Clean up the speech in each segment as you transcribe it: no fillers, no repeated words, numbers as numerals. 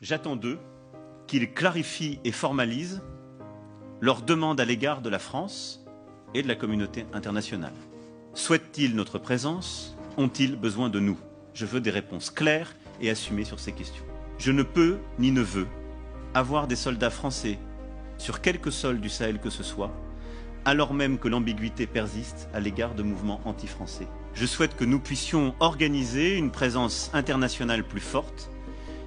J'attends d'eux qu'ils clarifient et formalisent leurs demandes à l'égard de la France et de la communauté internationale. Souhaitent-ils notre présence? Ont-ils besoin de nous? Je veux des réponses claires et assumées sur ces questions. Je ne peux ni ne veux avoir des soldats français sur quelque sol du Sahel que ce soit, alors même que l'ambiguïté persiste à l'égard de mouvements anti-français. Je souhaite que nous puissions organiser une présence internationale plus forte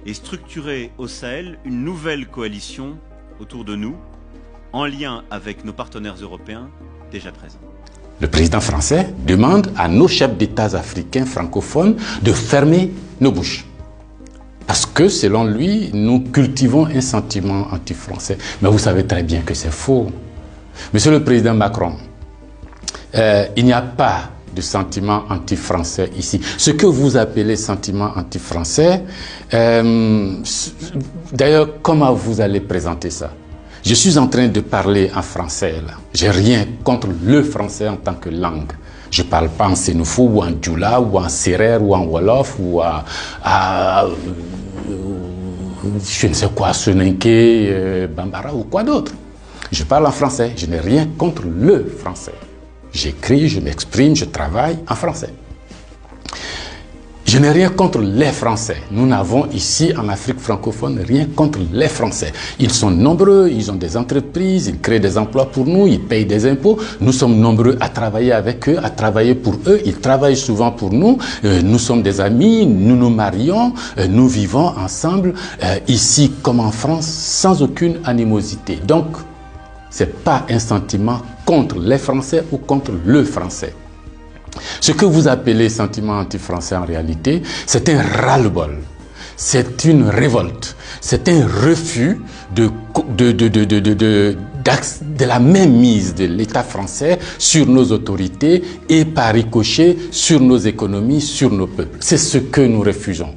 et structurer au Sahel une nouvelle coalition autour de nous, en lien avec nos partenaires européens déjà présents. Le président français demande à nos chefs d'État africains francophones de fermer nos bouches. Parce que, selon lui, nous cultivons un sentiment anti-français. Mais vous savez très bien que c'est faux. Monsieur le président Macron, il n'y a pas de sentiment anti-français ici. Ce que vous appelez sentiment anti-français, d'ailleurs, comment vous allez présenter ça? Je suis en train de parler en français là. J'ai rien contre le français en tant que langue. Je ne parle pas en sénoufou ou en djoula ou en sérère ou en wolof ou je ne sais quoi, soninké, bambara ou quoi d'autre. Je parle en français. Je n'ai rien contre le français. J'écris, je m'exprime, je travaille en français. Je n'ai rien contre les Français. Nous n'avons ici en Afrique francophone rien contre les Français. Ils sont nombreux, ils ont des entreprises, ils créent des emplois pour nous, ils payent des impôts. Nous sommes nombreux à travailler avec eux, à travailler pour eux. Ils travaillent souvent pour nous. Nous sommes des amis, nous nous marions, nous vivons ensemble ici comme en France sans aucune animosité. Donc, ce n'est pas un sentiment contre les Français ou contre le Français. Ce que vous appelez sentiment anti-français en réalité, c'est un ras-le-bol, c'est une révolte, c'est un refus de la mainmise de l'État français sur nos autorités et par ricochet sur nos économies, sur nos peuples. C'est ce que nous refusons.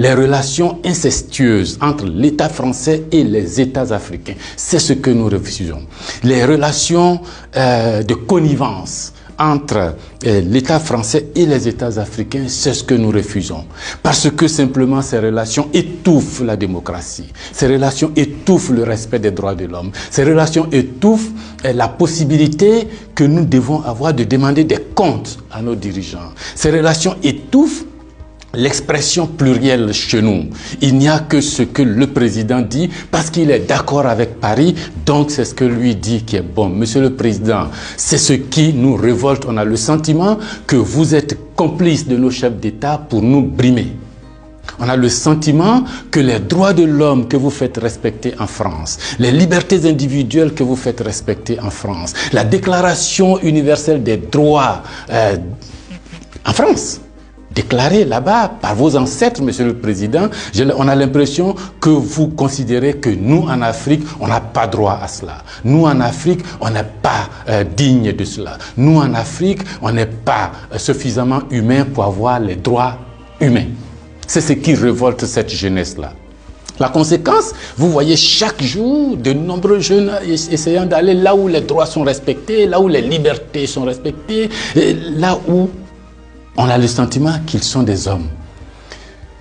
Les relations incestueuses entre l'État français et les États africains, c'est ce que nous refusons. Les relations de connivence entre l'État français et les États africains, c'est ce que nous refusons. Parce que simplement ces relations étouffent la démocratie. Ces relations étouffent le respect des droits de l'homme. Ces relations étouffent la possibilité que nous devons avoir de demander des comptes à nos dirigeants. Ces relations étouffent l'expression plurielle chez nous. Il n'y a que ce que le président dit parce qu'il est d'accord avec Paris, donc c'est ce que lui dit qui est bon. Monsieur le président, c'est ce qui nous révolte. On a le sentiment que vous êtes complice de nos chefs d'État pour nous brimer. On a le sentiment que les droits de l'homme que vous faites respecter en France, les libertés individuelles que vous faites respecter en France, la Déclaration universelle des droits en France, déclaré là-bas par vos ancêtres, Monsieur le Président, on a l'impression que vous considérez que nous, en Afrique, on n'a pas droit à cela. Nous, en Afrique, on n'est pas digne de cela. Nous, en Afrique, on n'est pas suffisamment humain pour avoir les droits humains. C'est ce qui révolte cette jeunesse-là. La conséquence, vous voyez chaque jour de nombreux jeunes essayant d'aller là où les droits sont respectés, là où les libertés sont respectées, là où on a le sentiment qu'ils sont des hommes.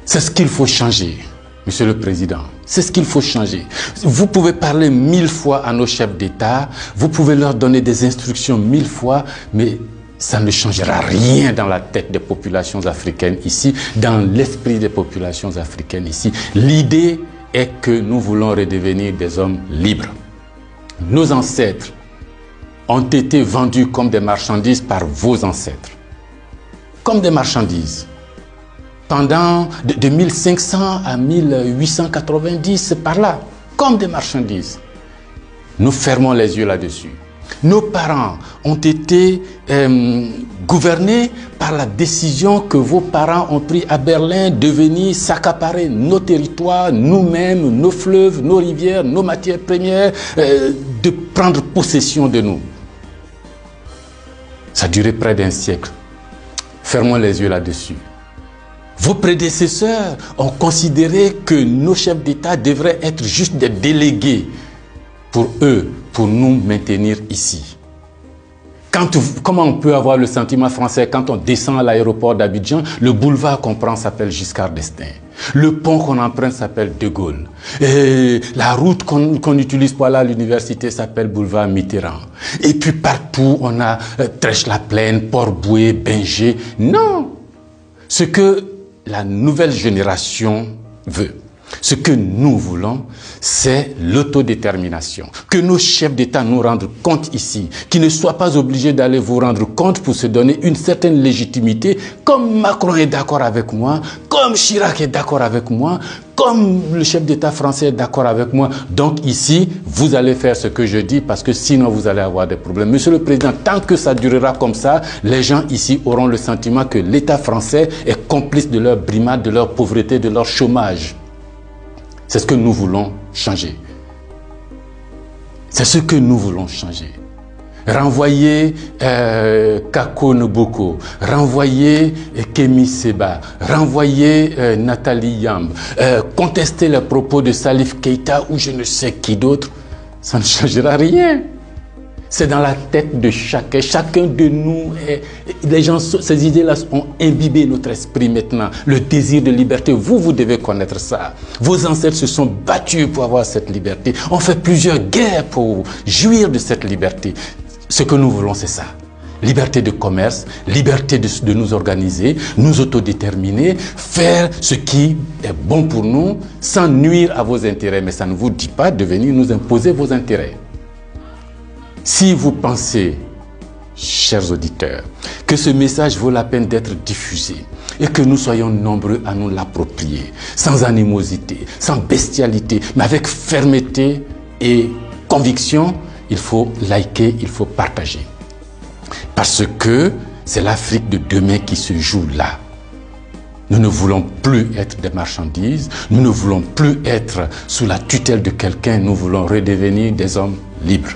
C'est ce qu'il faut changer, Monsieur le Président. C'est ce qu'il faut changer. Vous pouvez parler 1000 fois à nos chefs d'État, vous pouvez leur donner des instructions 1000 fois, mais ça ne changera rien dans la tête des populations africaines ici, dans l'esprit des populations africaines ici. L'idée est que nous voulons redevenir des hommes libres. Nos ancêtres ont été vendus comme des marchandises par vos ancêtres. Comme des marchandises. Pendant de 1500 à 1890, par là, comme des marchandises. Nous fermons les yeux là-dessus. Nos parents ont été gouvernés par la décision que vos parents ont prise à Berlin de venir s'accaparer nos territoires, nous-mêmes, nos fleuves, nos rivières, nos matières premières, de prendre possession de nous. Ça a duré près d'un siècle. Fermons les yeux là-dessus. Vos prédécesseurs ont considéré que nos chefs d'État devraient être juste des délégués pour eux, pour nous maintenir ici. Comment on peut avoir le sentiment français quand on descend à l'aéroport d'Abidjan, le boulevard qu'on prend s'appelle Giscard d'Estaing. Le pont qu'on emprunte s'appelle De Gaulle. Et la route qu'on utilise pour aller à l'université s'appelle boulevard Mitterrand. Et puis partout, on a Trèche-la-Plaine, Port-Bouët, Binger. Non! Ce que la nouvelle génération veut, ce que nous voulons, c'est l'autodétermination. Que nos chefs d'État nous rendent compte ici, qu'ils ne soient pas obligés d'aller vous rendre compte pour se donner une certaine légitimité, comme Macron est d'accord avec moi, comme Chirac est d'accord avec moi, comme le chef d'État français est d'accord avec moi. Donc ici, vous allez faire ce que je dis parce que sinon vous allez avoir des problèmes. Monsieur le Président, tant que ça durera comme ça, les gens ici auront le sentiment que l'État français est complice de leur brimade, de leur pauvreté, de leur chômage. C'est ce que nous voulons changer. C'est ce que nous voulons changer. Renvoyer Kako Noboko, renvoyer Kemi Seba, renvoyer Nathalie Yamb, contester les propos de Salif Keïta ou je ne sais qui d'autre, ça ne changera rien. C'est dans la tête de chacun. Chacun de nous, les gens, ces idées-là ont imbibé notre esprit maintenant. Le désir de liberté, vous devez connaître ça. Vos ancêtres se sont battus pour avoir cette liberté. On fait plusieurs guerres pour jouir de cette liberté. Ce que nous voulons, c'est ça. Liberté de commerce, liberté de nous organiser, nous autodéterminer, faire ce qui est bon pour nous sans nuire à vos intérêts. Mais ça ne vous dit pas de venir nous imposer vos intérêts. Si vous pensez, chers auditeurs, que ce message vaut la peine d'être diffusé et que nous soyons nombreux à nous l'approprier, sans animosité, sans bestialité, mais avec fermeté et conviction, il faut liker, il faut partager. Parce que c'est l'Afrique de demain qui se joue là. Nous ne voulons plus être des marchandises, nous ne voulons plus être sous la tutelle de quelqu'un, nous voulons redevenir des hommes libres.